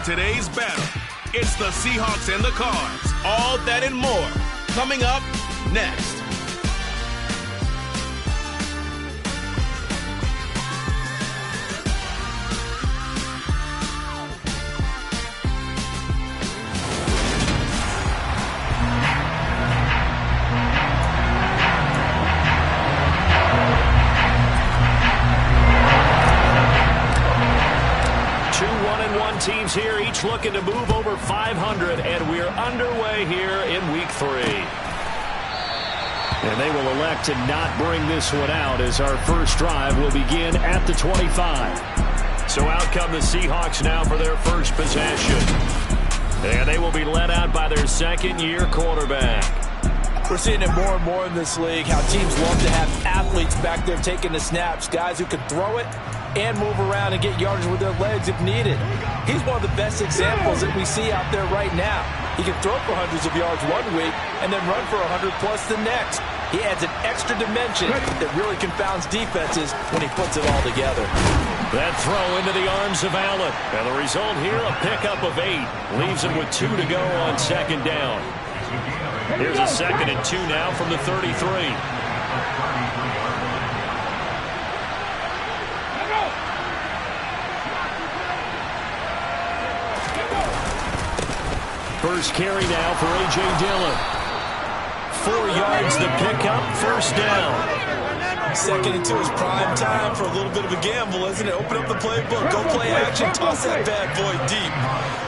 today's battle. It's the Seahawks and the Cards. All that and more coming up next. Teams here, each looking to move over 500, and we're underway here in Week 3. And they will elect to not bring this one out as our first drive will begin at the 25. So out come the Seahawks now for their first possession. And they will be led out by their second-year quarterback. We're seeing it more and more in this league, how teams love to have athletes back there taking the snaps, guys who can throw it and move around and get yardage with their legs if needed. He's one of the best examples that we see out there right now. He can throw for hundreds of yards one week and then run for 100-plus the next. He adds an extra dimension that really confounds defenses when he puts it all together. That throw into the arms of Allen. And the result here, a pickup of 8. Leaves him with 2 to go on second down. Here's a 2nd and 2 now from the 33. First carry now for A.J. Dillon. 4 yards the pickup, first down. 2nd and 2 is prime time for a little bit of a gamble, isn't it? Open up the playbook, go play action, toss that bad boy deep.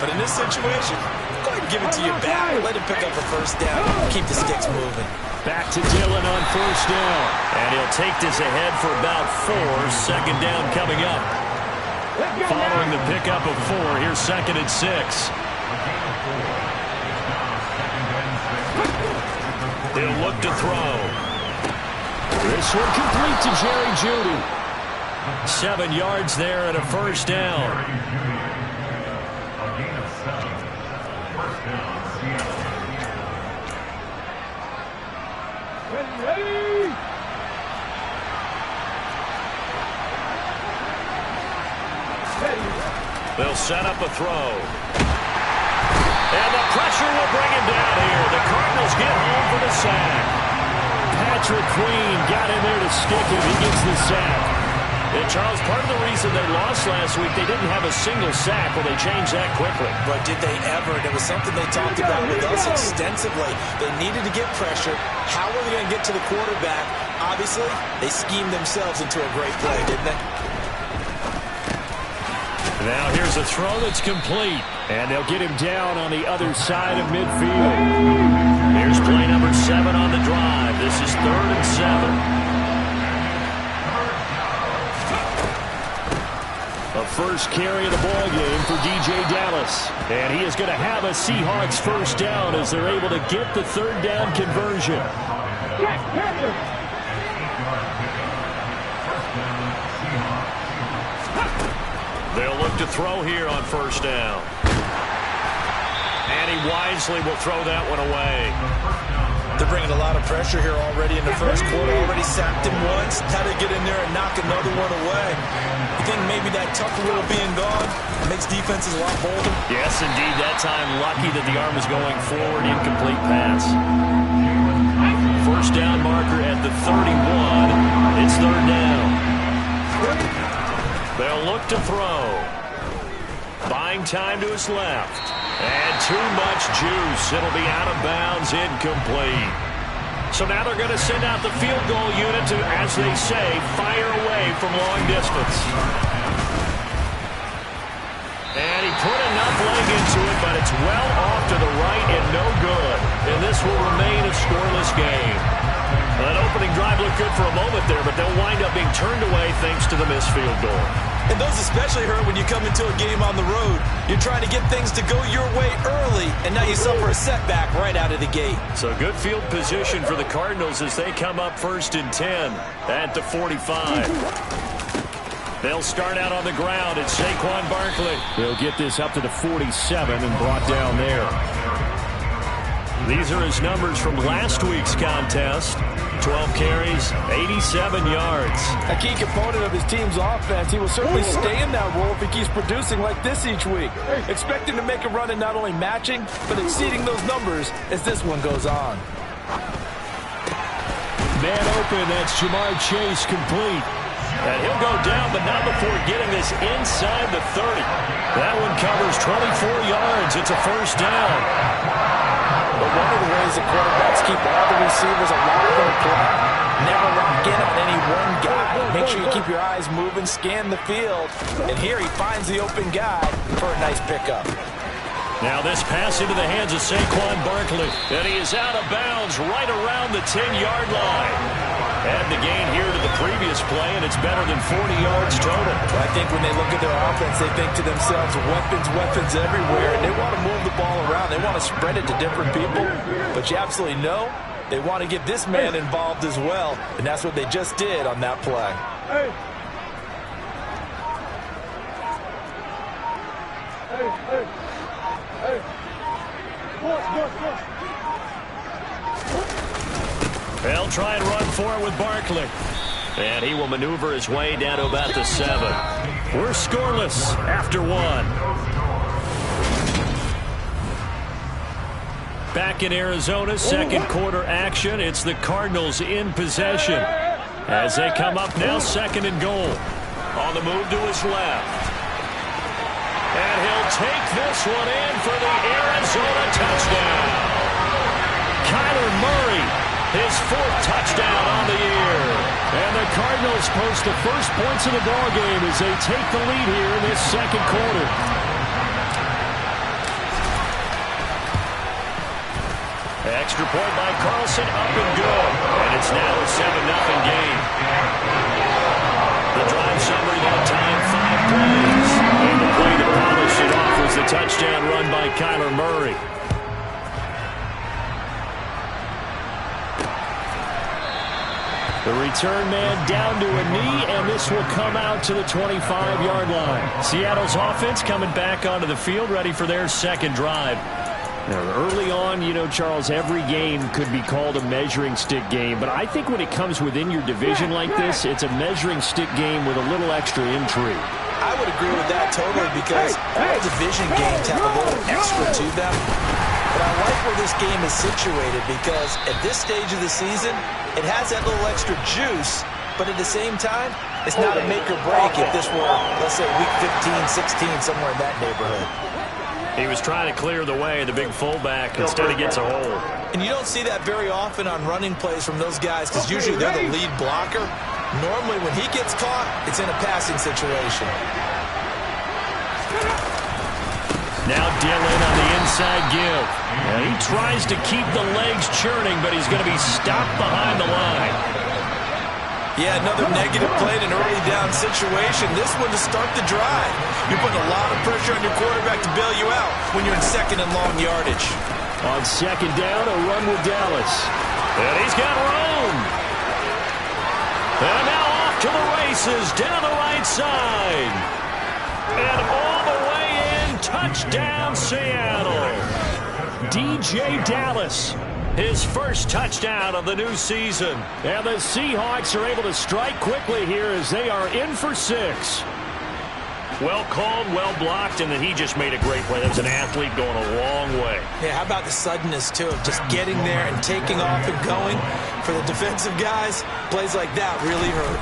But in this situation, go ahead and give it to your back. Let him pick up a first down. Keep the sticks moving. Back to Dillon on first down. And he'll take this ahead for about 4. Second down coming up. Following the pickup of 4, here's 2nd and 6. They'll look to throw. This one complete to Jerry Jeudy. 7 yards there and a first down. They'll set up a throw. And the pressure will bring him down here. The Cardinals get home for the sack. Patrick Queen got in there to stick him. He gets the sack. And Charles, part of the reason they lost last week, they didn't have a single sack. Well, they changed that quickly. But did they ever? And it was something they talked about with us extensively. They needed to get pressure. How were they going to get to the quarterback? Obviously, they schemed themselves into a great play, didn't they? Now here's a throw that's complete. And they'll get him down on the other side of midfield. Here's play number 7 on the drive. This is 3rd and 7. A first carry of the ball game for D.J. Dallas. And he is going to have a Seahawks first down as they're able to get the 3rd down conversion. They'll look to throw here on first down. And he wisely will throw that one away. They're bringing a lot of pressure here already in the first quarter. Already sacked him once. Had to get in there and knock another one away. You think maybe that tough rule being gone makes defenses a lot bolder? Yes, indeed. That time, lucky that the arm was going forward. Incomplete pass. First down marker at the 31. It's 3rd down. They'll look to throw. Buying time to his left. And too much juice. It'll be out of bounds, incomplete. So now they're going to send out the field goal unit to, as they say, fire away from long distance. And he put enough leg into it, but it's well off to the right and no good. And this will remain a scoreless game. That opening drive looked good for a moment there, but they'll wind up being turned away thanks to the missed field goal. And those especially hurt when you come into a game on the road. You're trying to get things to go your way early, and now you suffer a setback right out of the gate. So good field position for the Cardinals as they come up 1st and 10 at the 45. They'll start out on the ground at Saquon Barkley. They'll get this up to the 47 and brought down there. These are his numbers from last week's contest. 12 carries, 87 yards. A key component of his team's offense. He will certainly stay in that role if he keeps producing like this each week. Expect him to make a run in not only matching, but exceeding those numbers as this one goes on. Man open, that's Jamar Chase complete. And he'll go down, but not before getting this inside the 30. That one covers 24 yards. It's a first down. But one of the ways that quarterbacks keep all the receivers alive in the play, never lock in on any one guy. Make sure you keep your eyes moving, scan the field. And here he finds the open guy for a nice pickup. Now this pass into the hands of Saquon Barkley. And he is out of bounds right around the 10-yard line. Add the gain here to the previous play, and it's better than 40 yards total. I think when they look at their offense, they think to themselves, weapons everywhere, and they want to move the ball around. They want to spread it to different people, but you absolutely know they want to get this man involved as well, and that's what they just did on that play. They'll try and run for it with Barkley. And he will maneuver his way down to about the 7. We're scoreless after 1. Back in Arizona, second quarter action. It's the Cardinals in possession. As they come up now, 2nd and goal. On the move to his left. And he'll take this one in for the Arizona touchdown. Kyler Murray, his 4th touchdown on the year. And the Cardinals post the first points of the ballgame as they take the lead here in this second quarter. Extra point by Carlson, up and good. And it's now a 7-0 game. The drive summary that time, 5 plays. And the play to polish it off was the touchdown run by Kyler Murray. The return man down to a knee, and this will come out to the 25-yard line. Seattle's offense coming back onto the field, ready for their second drive. Now, early on, you know, Charles, every game could be called a measuring stick game, but I think when it comes within your division like this, it's a measuring stick game with a little extra intrigue. I would agree with that totally because all division games have a little extra to them. But I like where this game is situated because at this stage of the season, it has that little extra juice, but at the same time, it's not a make or break if this were, let's say, week 15, 16, somewhere in that neighborhood. He was trying to clear the way, the big fullback, instead he gets a hole. And you don't see that very often on running plays from those guys because usually they're the lead blocker. Normally, when he gets caught, it's in a passing situation. Now Dillon on the inside give. And he tries to keep the legs churning, but he's going to be stopped behind the line. Yeah, another negative play in an early down situation. This one to start the drive. You're putting a lot of pressure on your quarterback to bail you out when you're in 2nd and long yardage. On 2nd down, a run with Dallas. And he's got room. And now off to the races, down the right side. And all the way in, touchdown Seattle. DJ Dallas, his first touchdown of the new season. And the Seahawks are able to strike quickly here as they are in for 6. Well called, well blocked, and then he just made a great play. That was an athlete going a long way. Yeah, how about the suddenness, too, of just getting there and taking off and going? For the defensive guys, plays like that really hurt.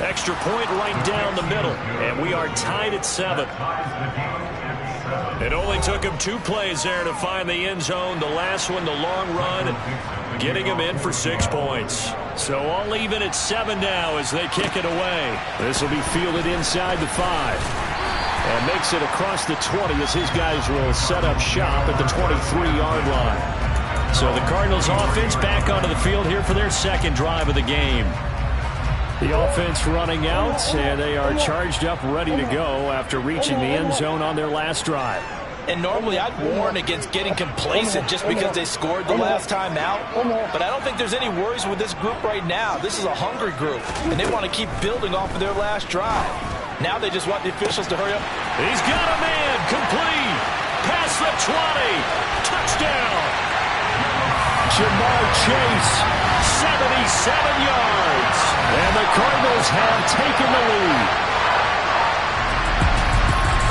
Extra point right down the middle, and we are tied at 7. It only took him 2 plays there to find the end zone. The last one, the long run, getting him in for 6 points. So all even at 7 now as they kick it away. This will be fielded inside the 5. And makes it across the 20 as his guys will set up shop at the 23-yard line. So the Cardinals offense back onto the field here for their second drive of the game. The offense running out, and they are charged up, ready to go after reaching the end zone on their last drive. And normally I'd warn against getting complacent just because they scored the last time out. But I don't think there's any worries with this group right now. This is a hungry group, and they want to keep building off of their last drive. Now they just want the officials to hurry up. He's got a man complete. past the 20. Touchdown. Jamar Chase, 77 yards. And the Cardinals have taken the lead.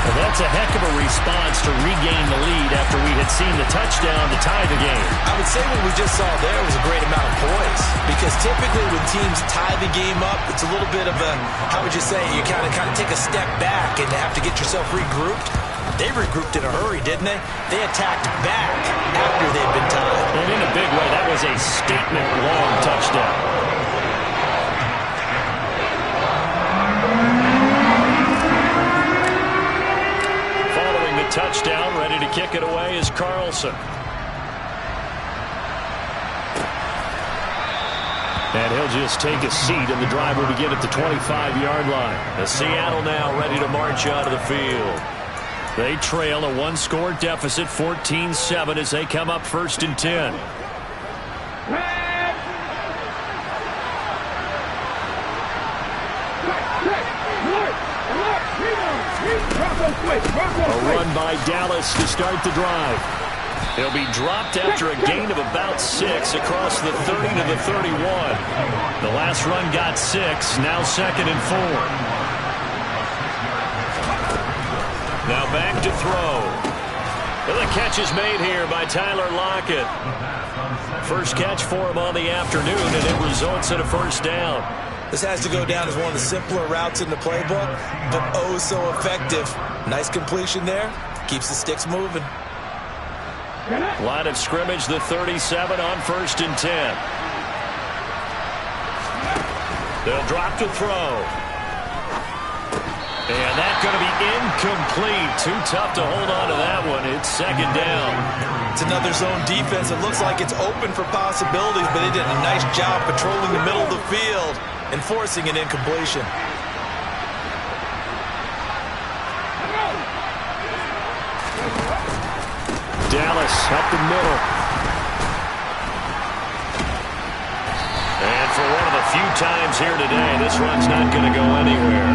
Well, that's a heck of a response to regain the lead after we had seen the touchdown to tie the game. I would say what we just saw there was a great amount of poise, because typically when teams tie the game up, it's a little bit of a, how would you say, you kind of take a step back and have to get yourself regrouped. They regrouped in a hurry, didn't they? They attacked back after they'd been tied. And in a big way, that was a statement long touchdown. Touchdown, ready to kick it away is Carlson. And he'll just take a seat, and the drive will begin at the 25-yard line. The Seattle now ready to march out of the field. They trail a one-score deficit, 14-7, as they come up 1st and 10. A run by Dallas to start the drive. He'll be dropped after a gain of about 6 across the 30 to the 31. The last run got 6, now 2nd and 4. Now back to throw. Well, the catch is made here by Tyler Lockett. First catch for him on the afternoon, and it results in a 1st down. This has to go down as one of the simpler routes in the playbook, but oh so effective. Nice completion there. Keeps the sticks moving. Line of scrimmage, the 37 on 1st and 10. They'll drop to throw. And that's going to be incomplete. Too tough to hold on to that one. It's 2nd down. It's another zone defense. It looks like it's open for possibilities, but they did a nice job patrolling the middle of the field and forcing an incompletion. Dallas up the middle. And for one of the few times here today, this run's not going to go anywhere.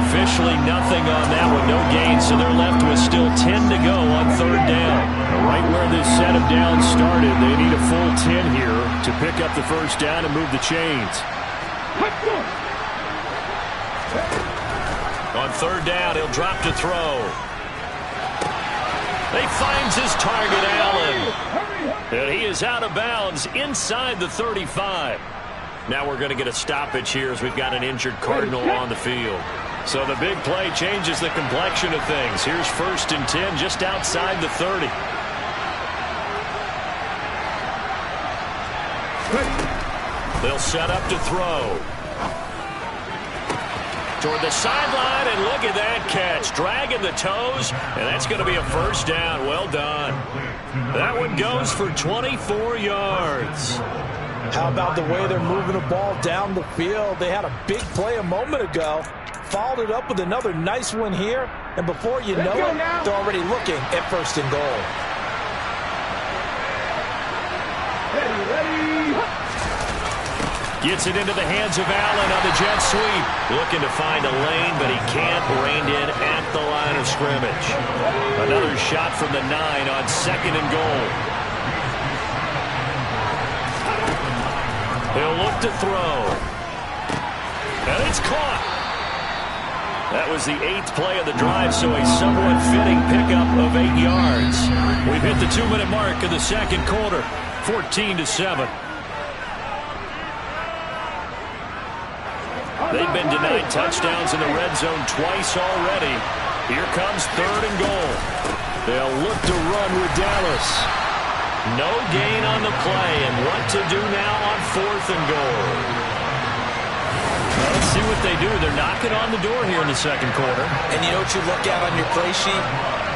Officially nothing on that one, no gain, so they're left with still 10 to go on 3rd down. Right where this set of downs started, they need a full 10 here to pick up the 1st down and move the chains. On 3rd down, he'll drop to throw. He finds his target, Allen. And he is out of bounds inside the 35. Now we're going to get a stoppage here as we've got an injured Cardinal on the field. So the big play changes the complexion of things. Here's 1st and 10 just outside the 30. They'll set up to throw. Toward the sideline, and look at that catch. Dragging the toes, and that's going to be a 1st down. Well done. That one goes for 24 yards. How about the way they're moving the ball down the field? They had a big play a moment ago. Followed it up with another nice one here, and before you know it, they're already looking at 1st and goal. Gets it into the hands of Allen on the jet sweep. Looking to find a lane, but he can't. Reined in at the line of scrimmage. Another shot from the 9 on 2nd and goal. He'll look to throw. And it's caught. That was the 8th play of the drive, so a somewhat fitting pickup of 8 yards. We've hit the 2-minute mark of the 2nd quarter, 14-7. They've been denied touchdowns in the red zone twice already. Here comes 3rd and goal. They'll look to run with Dallas. No gain on the play, and what to do now on 4th and goal. Well, let's see what they do. They're knocking on the door here in the 2nd quarter. And you know what you look at on your play sheet?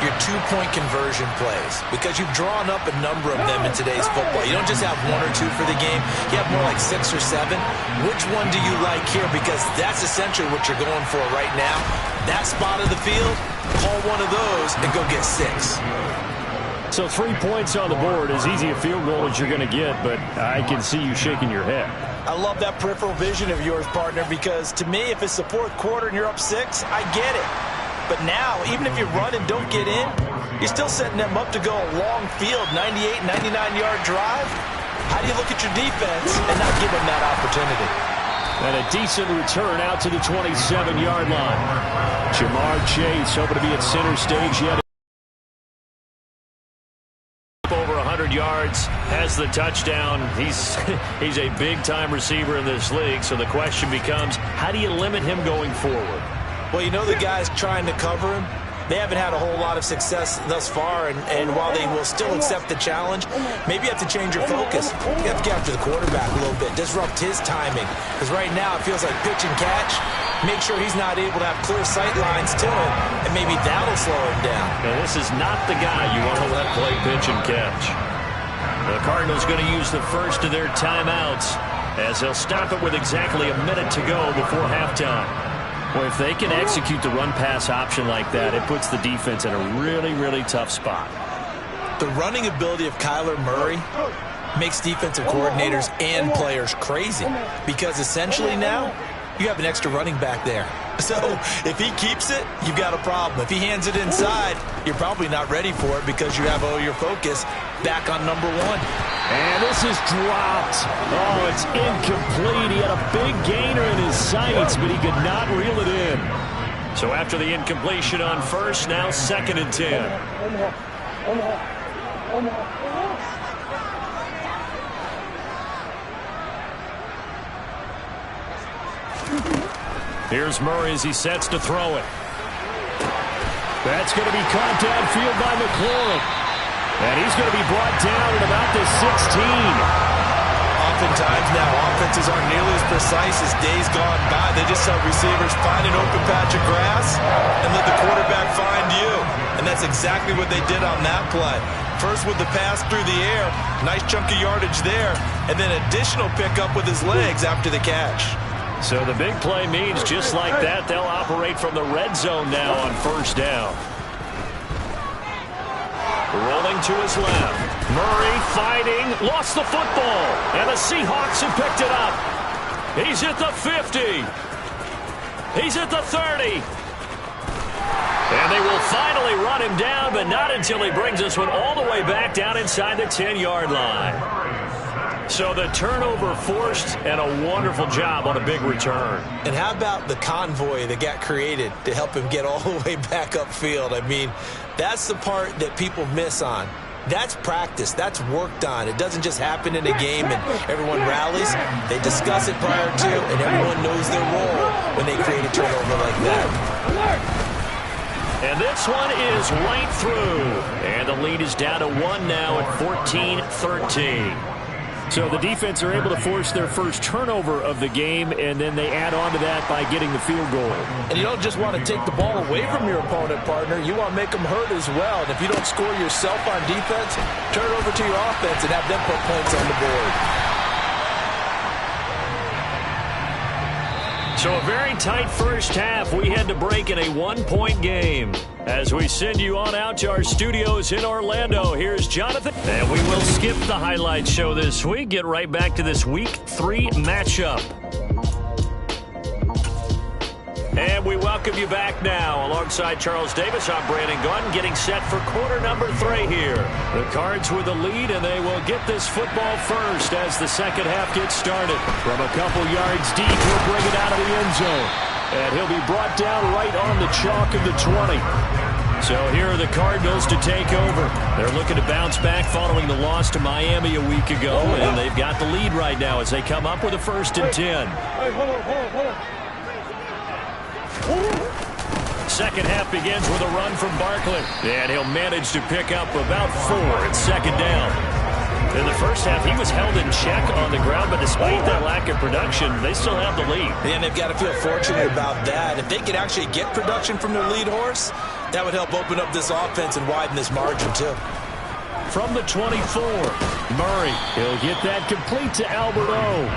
Your 2-point conversion plays, because you've drawn up a number of them in today's football. You don't just have 1 or 2 for the game. You have more like 6 or 7. Which one do you like here? Because that's essentially what you're going for right now. That spot of the field, call one of those and go get 6. So 3 points on the board, as easy a field goal as you're going to get, but I can see you shaking your head. I love that peripheral vision of yours, partner, because to me, if it's the 4th quarter and you're up 6, I get it. But now, even if you run and don't get in, you're still setting them up to go a long field, 98, 99-yard drive. How do you look at your defense and not give them that opportunity? And a decent return out to the 27-yard line. Jamar Chase hoping to be at center stage yet. Over 100 yards, has the touchdown. He's a big-time receiver in this league, so the question becomes, how do you limit him going forward? Well, you know the guys trying to cover him, they haven't had a whole lot of success thus far, and while they will still accept the challenge, maybe you have to change your focus. You have to get after the quarterback a little bit, disrupt his timing, because right now it feels like pitch and catch. Make sure he's not able to have clear sight lines to him, and maybe that'll slow him down. And this is not the guy you want to let play pitch and catch. The Cardinals going to use the first of their timeouts as they'll stop it with exactly a minute to go before halftime. Well, if they can execute the run-pass option like that, it puts the defense in a really, really tough spot. The running ability of Kyler Murray makes defensive coordinators and players crazy, because essentially now you have an extra running back there. So if he keeps it, you've got a problem. If he hands it inside, you're probably not ready for it because you have all your focus back on number one. And this is dropped. Oh, it's incomplete. He had a big gainer in his sights, but he could not reel it in. So after the incompletion on first, now 2nd and 10. Here's Murray as he sets to throw it. That's going to be caught downfield by McLaurin. And he's going to be brought down at about the 16. Oftentimes now, offenses aren't nearly as precise as days gone by. They just have receivers find an open patch of grass and let the quarterback find you. And that's exactly what they did on that play. First with the pass through the air, nice chunk of yardage there, and then additional pickup with his legs after the catch. So the big play means just like that, they'll operate from the red zone now on first down. Rolling to his left. Murray fighting, lost the football, and the Seahawks have picked it up. He's at the 50. He's at the 30. And they will finally run him down, but not until he brings this one all the way back down inside the 10-yard line. So the turnover forced, and a wonderful job on a big return. And how about the convoy that got created to help him get all the way back upfield? I mean, that's the part that people miss on. That's practice. That's worked on. It doesn't just happen in a game and everyone rallies. They discuss it prior to, and everyone knows their role when they create a turnover like that. And this one is right through. And the lead is down to 1 now at 14-13. So the defense are able to force their first turnover of the game, and then they add on to that by getting the field goal. And you don't just want to take the ball away from your opponent, partner. You want to make them hurt as well. And if you don't score yourself on defense, turn it over to your offense and have them put points on the board. So a very tight first half. We had to break in a one-point game. As we send you on out to our studios in Orlando, here's Jonathan. And we will skip the highlight show this week. Get right back to this Week 3 matchup. And we welcome you back now. Alongside Charles Davis, I'm Brandon Gunn, getting set for quarter number 3 here. The Cards with the lead, and they will get this football first as the second half gets started. From a couple yards deep, he'll bring it out of the end zone. And he'll be brought down right on the chalk of the 20. So here are the Cardinals to take over. They're looking to bounce back following the loss to Miami a week ago, and they've got the lead right now as they come up with a 1st and 10. Second half begins with a run from Barkley, and he'll manage to pick up about 4 at second down. In the first half, he was held in check on the ground, but despite their lack of production, they still have the lead. And they've got to feel fortunate about that. If they could actually get production from their lead horse, that would help open up this offense and widen this margin, too. From the 24, Murray. He'll get that complete to Albert O.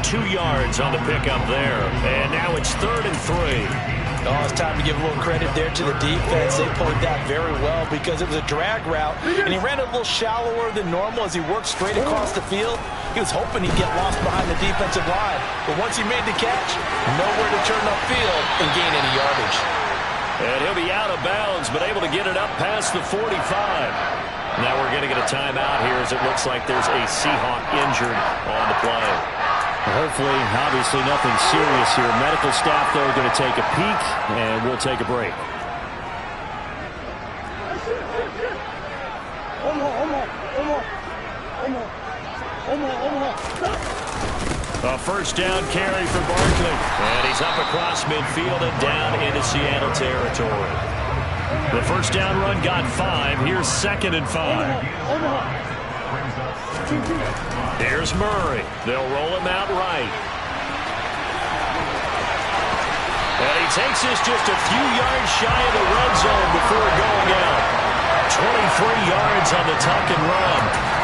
2 yards on the pickup there. And now it's 3rd and 3. Oh, it's time to give a little credit there to the defense. They played that very well because it was a drag route, and he ran a little shallower than normal as he worked straight across the field. He was hoping he'd get lost behind the defensive line, but once he made the catch, nowhere to turn upfield and gain any yardage. And he'll be out of bounds, but able to get it up past the 45. Now we're going to get a timeout here as it looks like there's a Seahawk injured on the play. Hopefully, obviously nothing serious here. Medical staff, though, going to take a peek, and we'll take a break. A first down carry for Barkley. And he's up across midfield and down into Seattle territory. The first down run got 5. Here's 2nd and 5. Here's Murray. They'll roll him out right. And he takes this just a few yards shy of the red zone before going out. 23 yards on the tuck and run.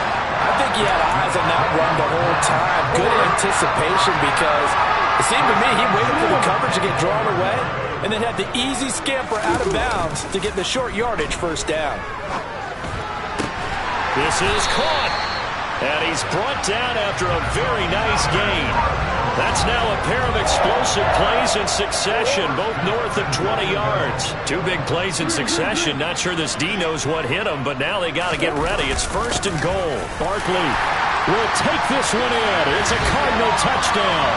I think he had eyes on that run the whole time. Good anticipation because it seemed to me he waited for the coverage to get drawn away and then had the easy scamper out of bounds to get the short yardage first down. This is caught. And he's brought down after a very nice gain. That's now a pair of explosive plays in succession, both north of 20 yards. 2 big plays in succession. Not sure this D knows what hit him, but now they got to get ready. It's 1st and goal. Barkley will take this one in. It's a Cardinal touchdown.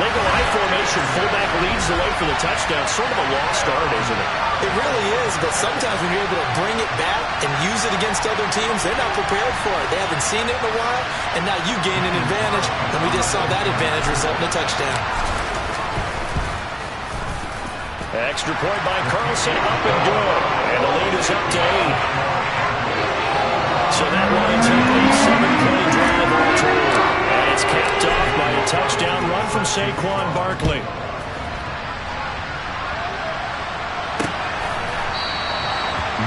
They go I formation. Fullback leads the way for the touchdown. Sort of a lost art, isn't it? It really is, but sometimes when you're able to bring it back and use it against other teams, they're not prepared for it. They haven't seen it in a while, and now you gain an advantage, and we just saw that advantage result in a touchdown. Extra point by Carlson, up and good. And the lead is up to 8. So that winds up a 7-play drive all told. And it's capped off by a touchdown run from Saquon Barkley.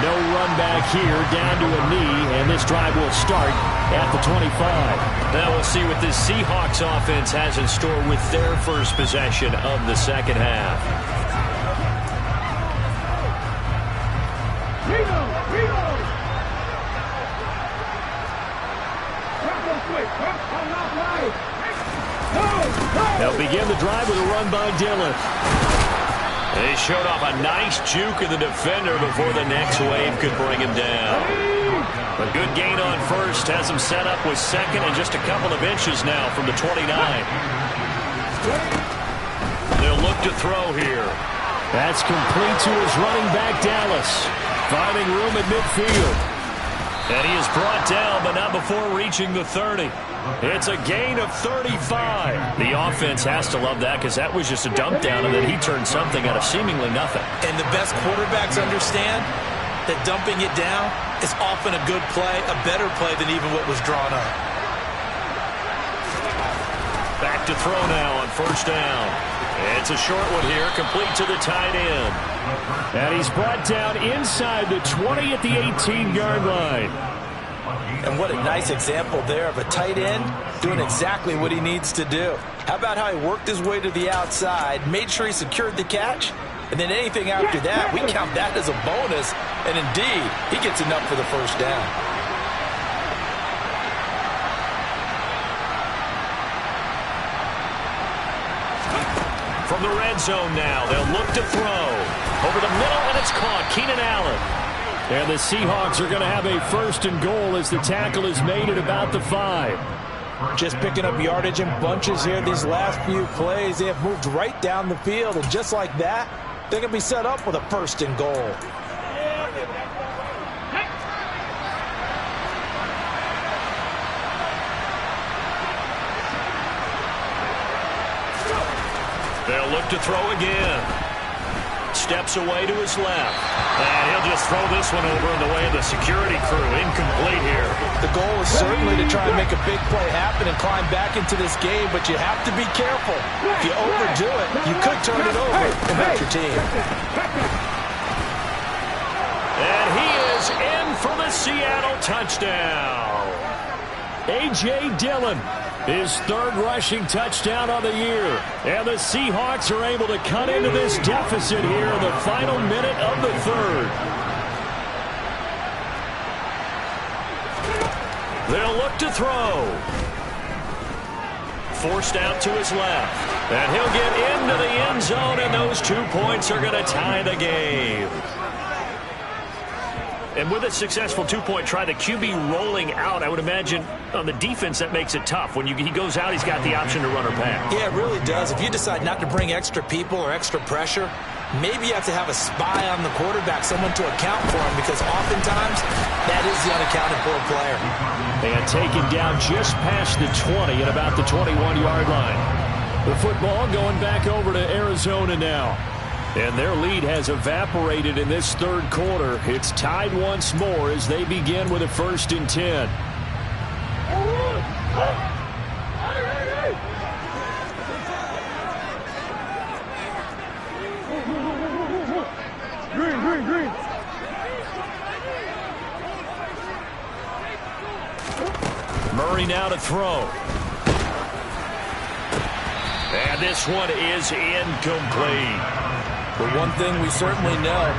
No run back here, down to a knee, and this drive will start at the 25. Now we'll see what this Seahawks offense has in store with their first possession of the second half. They'll begin the drive with a run by Dillon. They showed off a nice juke of the defender before the next wave could bring him down. A good gain on first has him set up with 2nd and just a couple of inches now from the 29. They'll look to throw here. That's complete to his running back, Dallas. Finding room at midfield. And he is brought down, but not before reaching the 30. It's a gain of 35. The offense has to love that because that was just a dump down, and then he turned something out of seemingly nothing. And the best quarterbacks understand that dumping it down is often a good play, a better play than even what was drawn up. Back to throw now on first down. It's a short one here, complete to the tight end. And he's brought down inside the 20 at the 18-yard line. And what a nice example there of a tight end doing exactly what he needs to do. How about how he worked his way to the outside, made sure he secured the catch, and then anything after that, we count that as a bonus. And indeed, he gets enough for the first down. From the red zone now, they'll look to throw. Over the middle, and it's caught. Keenan Allen. And the Seahawks are going to have a 1st and goal as the tackle is made at about the 5. Just picking up yardage in bunches here these last few plays. They have moved right down the field, and just like that, they're going to be set up with a 1st and goal. They'll look to throw again. Steps away to his left. And he'll just throw this one over in the way of the security crew. Incomplete here. The goal is certainly to try and make a big play happen and climb back into this game, but you have to be careful. If you overdo it, you could turn it over and hurt your team. And he is in for the Seattle touchdown. A.J. Dillon, his 3rd rushing touchdown of the year. And the Seahawks are able to cut into this deficit here in the final minute of the 3rd. They'll look to throw. forced out to his left. And he'll get into the end zone, and those 2 points are going to tie the game. And with a successful two-point try, the QB rolling out, I would imagine on the defense that makes it tough. When he goes out, he's got the option to run or pass. Yeah, it really does. If you decide not to bring extra people or extra pressure, maybe you have to have a spy on the quarterback, someone to account for him, because oftentimes that is the unaccounted for player. And taken down just past the 20 at about the 21-yard line. The football going back over to Arizona now. And their lead has evaporated in this third quarter. It's tied once more as they begin with a 1st and 10. Green. Murray now to throw. And this one is incomplete. But one thing we certainly know,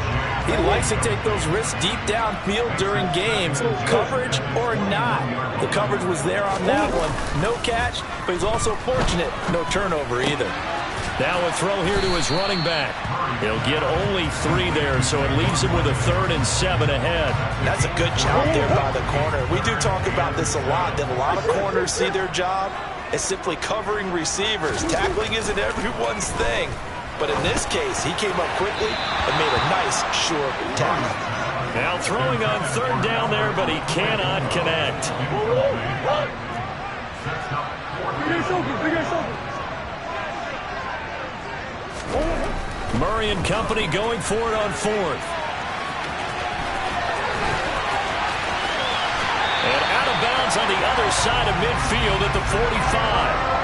he likes to take those risks deep downfield during games, coverage or not. The coverage was there on that one. No catch, but he's also fortunate. No turnover either. Now a throw here to his running back. He'll get only 3 there, so it leaves him with a 3rd and 7 ahead. That's a good job there by the corner. We do talk about this a lot, that a lot of corners see their job as simply covering receivers. Tackling isn't everyone's thing. But in this case, he came up quickly and made a nice, short tackle. Now throwing on 3rd down there, but he cannot connect. Murray and company going for it on 4th. And out of bounds on the other side of midfield at the 45.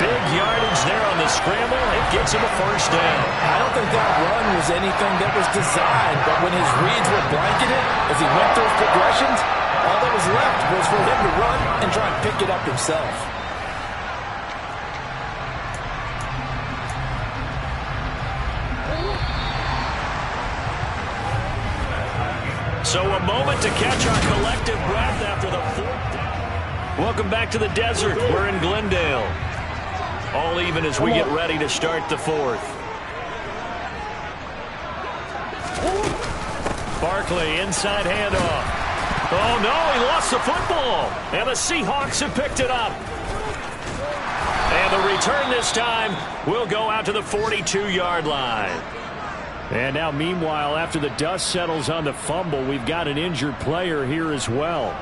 Big yardage there on the scramble. It gets him a 1st down. I don't think that run was anything that was designed, but when his reads were blanketed as he went through his progressions, all that was left was for him to run and try and pick it up himself. So a moment to catch our collective breath after the 4th down. Welcome back to the desert. We're in Glendale. All even as we get ready to start the 4th. Barkley, inside handoff. Oh, no, he lost the football. And the Seahawks have picked it up. And the return this time will go out to the 42-yard line. And now, meanwhile, after the dust settles on the fumble, we've got an injured player here as well.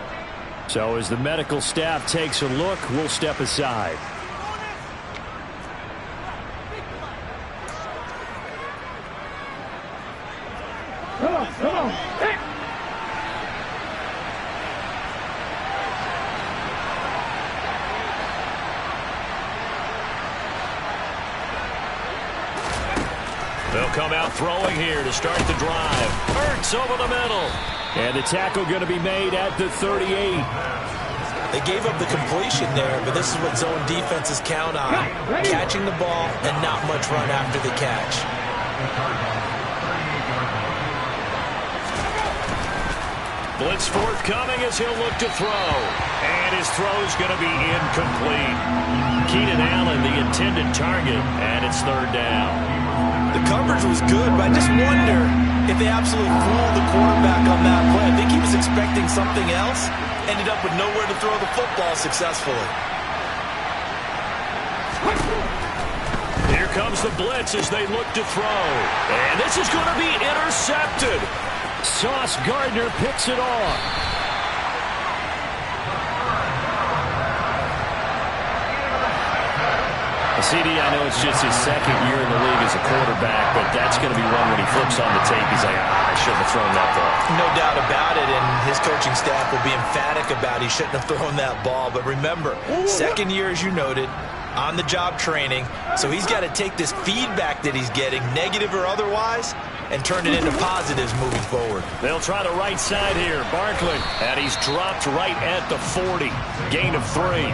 So as the medical staff takes a look, we'll step aside. Come on. Hey. They'll come out throwing here to start the drive. Hurts over the middle. And the tackle going to be made at the 38. They gave up the completion there, but this is what zone defenses count on. Catching the ball and not much run after the catch. Blitz forthcoming as he'll look to throw. And his throw's going to be incomplete. Keenan Allen, the intended target, and it's 3rd down. The coverage was good, but I just wonder if they absolutely fooled the quarterback on that play. I think he was expecting something else. Ended up with nowhere to throw the football successfully. Here comes the blitz as they look to throw. And this is going to be intercepted. Sauce Gardner picks it off. CD, I know it's just his 2nd year in the league as a quarterback, but that's going to be one when he flips on the tape. He's like, I shouldn't have thrown that ball. No doubt about it, and his coaching staff will be emphatic about he shouldn't have thrown that ball. But remember, 2nd year, as you noted, on-the-job training, so he's got to take this feedback that he's getting, negative or otherwise, and turn it into positives moving forward. They'll try the right side here. Barkley, and he's dropped right at the 40. Gain of 3.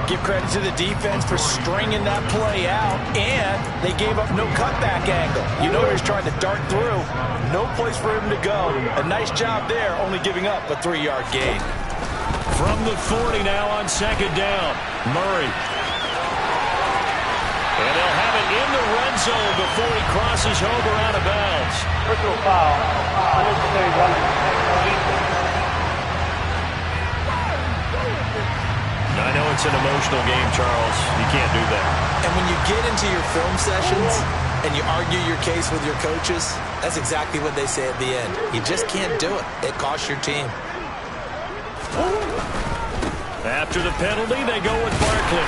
Give credit to the defense for stringing that play out, and they gave up no cutback angle. You know he's trying to dart through. No place for him to go. A nice job there, only giving up a 3-yard gain. From the 40 now on 2nd down. Murray. And they'll have it in the red zone before he crosses over out of bounds. Personal foul. Unnecessary running. I know it's an emotional game, Charles. You can't do that. And when you get into your film sessions and you argue your case with your coaches, that's exactly what they say at the end. You just can't do it. It costs your team. After the penalty, they go with Barkley.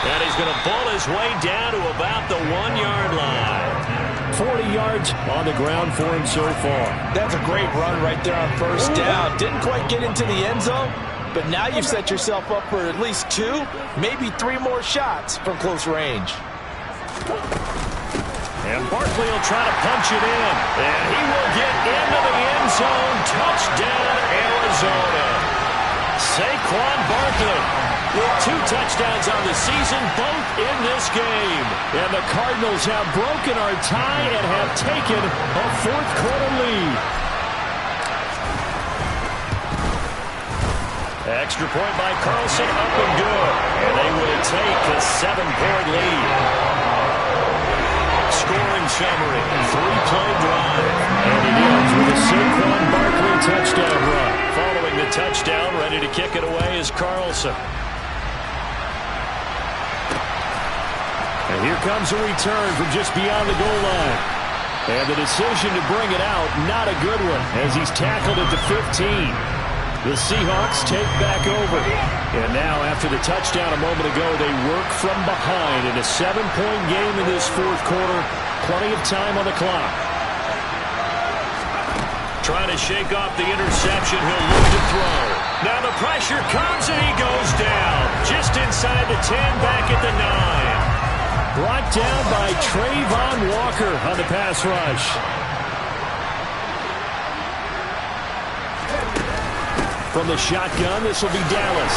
And he's going to ball his way down to about the 1-yard line. 40 yards on the ground for him so far. That's a great run right there on first down. Didn't quite get into the end zone, but now you've set yourself up for at least 2, maybe 3 more shots from close range. And Barkley will try to punch it in. And he will get into the end zone. Touchdown, Arizona. Saquon Barkley with 2 touchdowns on the season, both in this game. And the Cardinals have broken our tie and have taken a fourth-quarter lead. Extra point by Carlson, up and good. And they will take a 7-point lead. Scoring summary, 3-play drive. And it ends with a Saquon Barkley touchdown run. Following the touchdown, ready to kick it away is Carlson. And here comes a return from just beyond the goal line. And the decision to bring it out, not a good one, as he's tackled at the 15. The Seahawks take back over. And now, after the touchdown a moment ago, they work from behind in a 7-point game in this fourth quarter. Plenty of time on the clock. Trying to shake off the interception. He'll look to throw. Now the pressure comes and he goes down. Just inside the 10, back at the 9. Brought down by Trayvon Walker on the pass rush. From the shotgun, this will be Dallas.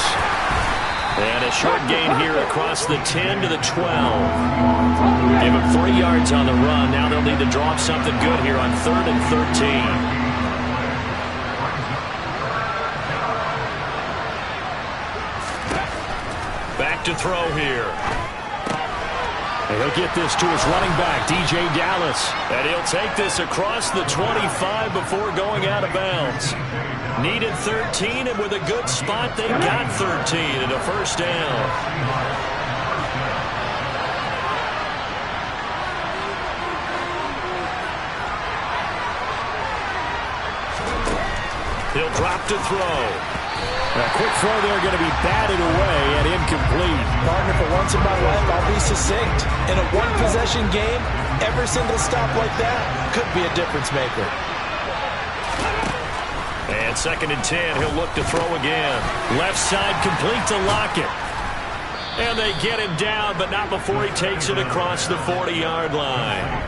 And a short gain here across the 10 to the 12. Give him 3 yards on the run. Now they'll need to draw up something good here on 3rd and 13. Back to throw here. And he'll get this to his running back, DJ Dallas. And he'll take this across the 25 before going out of bounds. Needed 13, and with a good spot, they got 13 and a first down. He'll drop to throw. A quick throw there going to be batted away and incomplete. Partner, for once in my life, I'll be succinct. In a one-possession game, every single stop like that could be a difference maker. And 2nd and 10, he'll look to throw again. Left side complete to Lockett. And they get him down, but not before he takes it across the 40-yard line.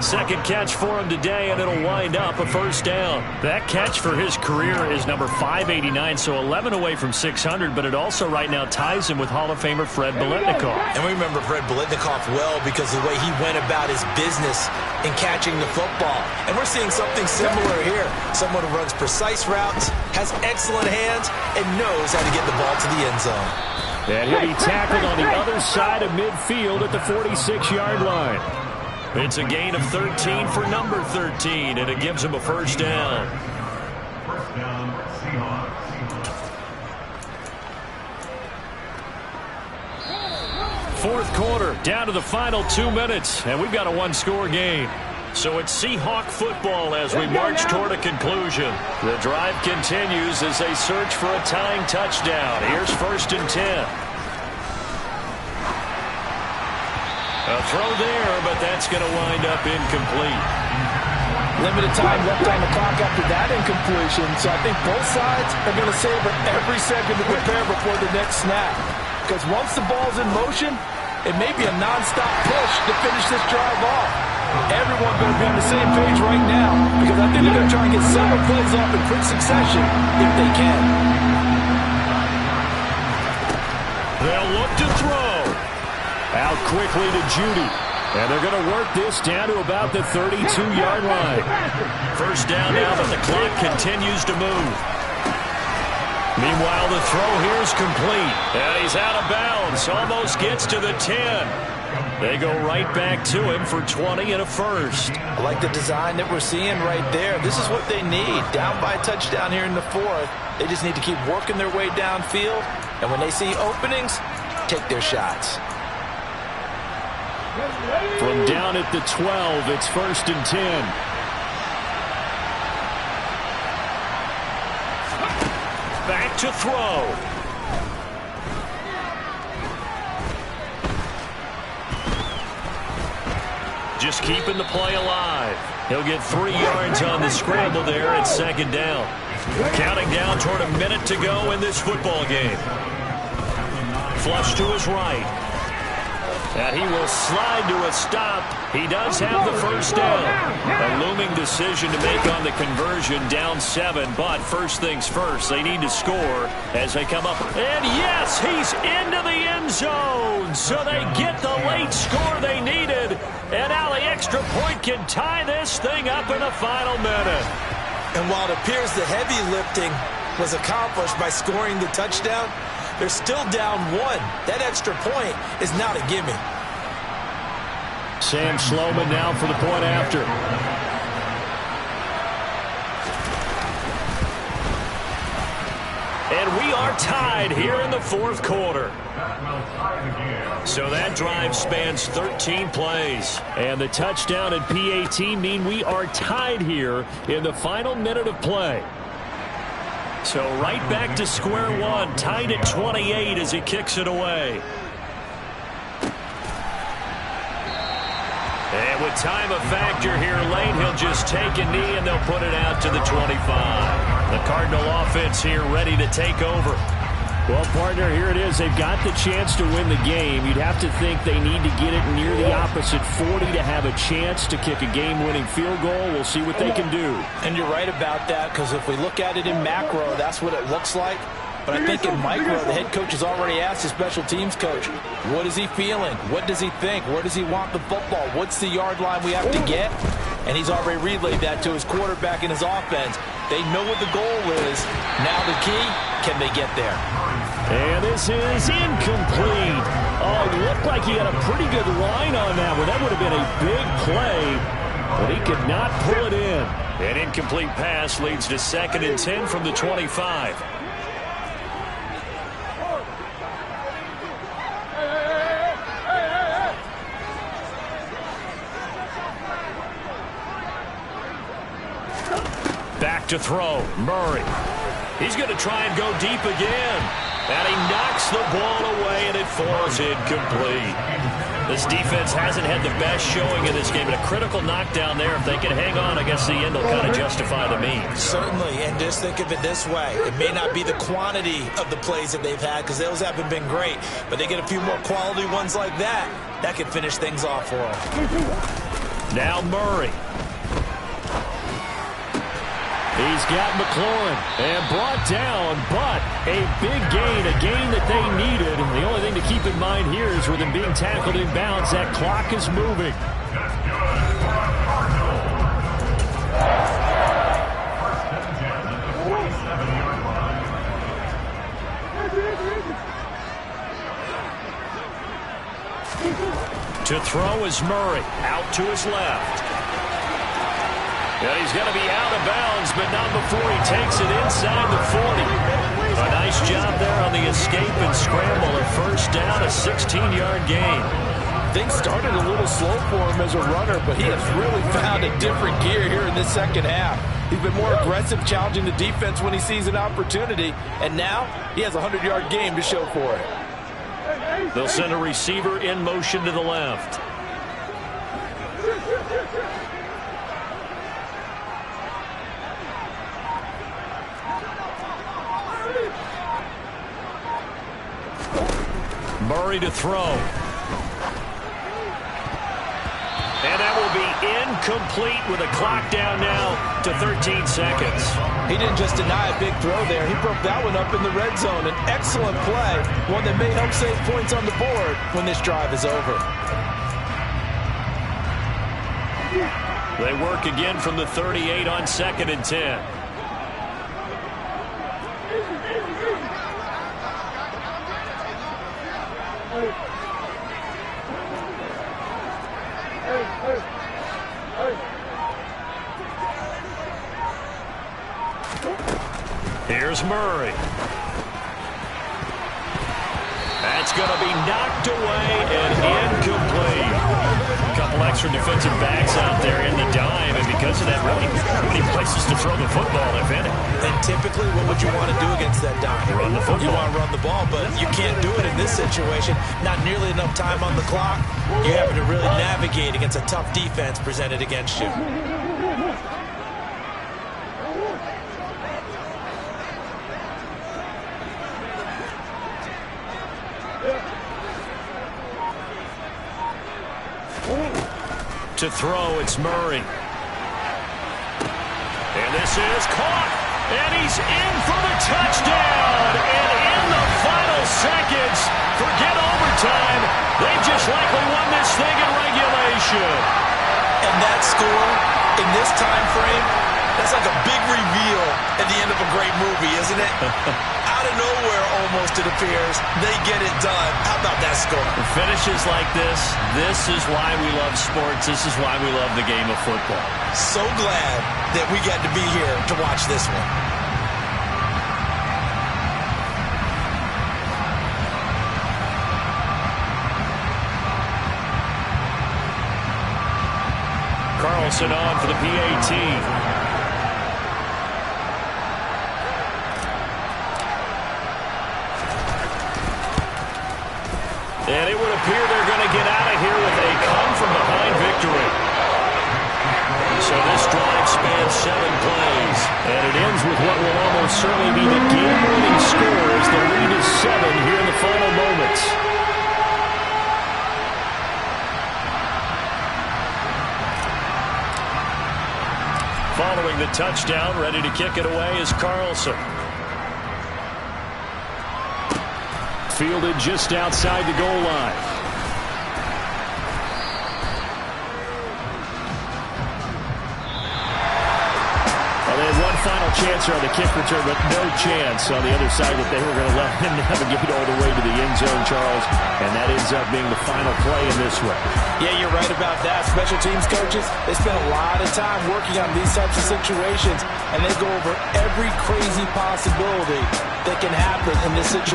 Second catch for him today, and it'll wind up a first down. That catch for his career is number 589, so 11 away from 600, but it also right now ties him with Hall of Famer Fred Biletnikoff. And we remember Fred Biletnikoff well because of the way he went about his business in catching the football. And we're seeing something similar here. Someone who runs precise routes, has excellent hands, and knows how to get the ball to the end zone. And he'll be tackled on the other side of midfield at the 46-yard line. It's a gain of 13 for number 13, and it gives him a first down. First down, Seahawks. Fourth quarter, down to the final 2 minutes, and we've got a one-score game. So it's Seahawk football as we march toward a conclusion. The drive continues as they search for a tying touchdown. Here's 1st and 10. A throw there, but that's going to wind up incomplete. Limited time left on the clock after that incompletion, so I think both sides are going to savor every second to prepare before the next snap. Because once the ball's in motion, it may be a non-stop push to finish this drive off. Everyone's going to be on the same page right now because I think they're going to try and get several plays off in quick succession if they can. They'll look to throw. Out quickly to Judy. And they're going to work this down to about the 32-yard line. First down now, but the clock continues to move. Meanwhile, the throw here is complete. And he's out of bounds. Almost gets to the 10. They go right back to him for 20 and a first. I like the design that we're seeing right there. This is what they need. Down by a touchdown here in the fourth. They just need to keep working their way downfield. And when they see openings, take their shots. From down at the 12, it's 1st and 10. Back to throw. Just keeping the play alive. He'll get 3 yards on the scramble there at 2nd down. Counting down toward a minute to go in this football game. Flush to his right. And he will slide to a stop. He does have the first down. A looming decision to make on the conversion, down 7. But first things first, they need to score as they come up. And yes, he's into the end zone. So they get the late score they needed. And now the extra point can tie this thing up in the final minute. And while it appears the heavy lifting was accomplished by scoring the touchdown, they're still down 1. That extra point is not a gimme. Sam Sloman now for the point after. And we are tied here in the 4th quarter. So that drive spans 13 plays. And the touchdown and PAT mean we are tied here in the final minute of play. So right back to square one, tied at 28 as he kicks it away. And with time a factor here late, he'll just take a knee and they'll put it out to the 25. The Cardinal offense here ready to take over. Well, partner, here it is. They've got the chance to win the game. You'd have to think they need to get it near the opposite 40 to have a chance to kick a game-winning field goal. We'll see what they can do. And you're right about that, because if we look at it in macro, that's what it looks like. But I think in micro, the head coach has already asked the special teams coach, what is he feeling? What does he think? Where does he want the football? What's the yard line we have to get? And he's already relayed that to his quarterback and his offense. They know what the goal is. Now the key, can they get there? And this is incomplete. Oh, it looked like he had a pretty good line on that one. That would have been a big play, but he could not pull it in. An incomplete pass leads to 2nd and 10 from the 25. Back to throw. Murray. He's going to try and go deep again. And he knocks the ball away, and it falls incomplete. This defense hasn't had the best showing in this game. And a critical knockdown there. If they can hang on, I guess the end will kind of justify the means. Certainly, and just think of it this way. It may not be the quantity of the plays that they've had, because those haven't been great. But they get a few more quality ones like that. That can finish things off for them. Now Murray. He's got McLaurin and brought down, but a big gain, a gain that they needed. The only thing to keep in mind here is with him being tackled in bounds, that clock is moving. To throw is Murray, out to his left. And he's going to be out of bounds, but not before he takes it inside the 40. A nice job there on the escape and scramble. A first down, a 16-yard gain. Things started a little slow for him as a runner, but he has really found a different gear here in this second half. He's been more aggressive, challenging the defense when he sees an opportunity, and now he has a 100-yard game to show for it. They'll send a receiver in motion to the left. Murray to throw. And that will be incomplete with a clock down now to 13 seconds. He didn't just deny a big throw there. He broke that one up in the red zone. An excellent play, one that may help save points on the board when this drive is over. They work again from the 38 on 2nd and 10. Here's Murray. That's going to be knocked away and incomplete. A couple extra defensive backs out there in the dime, and because of that, really not many places to throw the football, if any. And typically, what would you want to do against that dime? Run the football. You want to run the ball, but you can't do it in this situation. Not nearly enough time on the clock. You're having to really navigate against a tough defense presented against you. To throw, it's Murray. And this is caught. And he's in for the touchdown. And in the final seconds, forget overtime. They just likely won this thing in regulation. And that score in this time frame, that's like a big reveal at the end of a great movie, isn't it? Out of nowhere, almost, it appears, they get it done. How about that score? Finishes like this is why we love sports. This is why we love the game of football. So glad that we got to be here to watch this one. Carlson on for the PAT. And it would appear they're going to get out of here with a come-from-behind victory. So this drive spans 7 plays. And it ends with what will almost certainly be the game-winning score as the lead is 7 here in the final moments. Following the touchdown, ready to kick it away is Carlson. Fielded just outside the goal line. Well, they had one final chance here on the kick return, but no chance on the other side that they were going to let him navigate all the way to the end zone, Charles. And that ends up being the final play in this one. Yeah, you're right about that. Special teams coaches, they spend a lot of time working on these types of situations, and they go over every crazy possibility that can happen in this situation.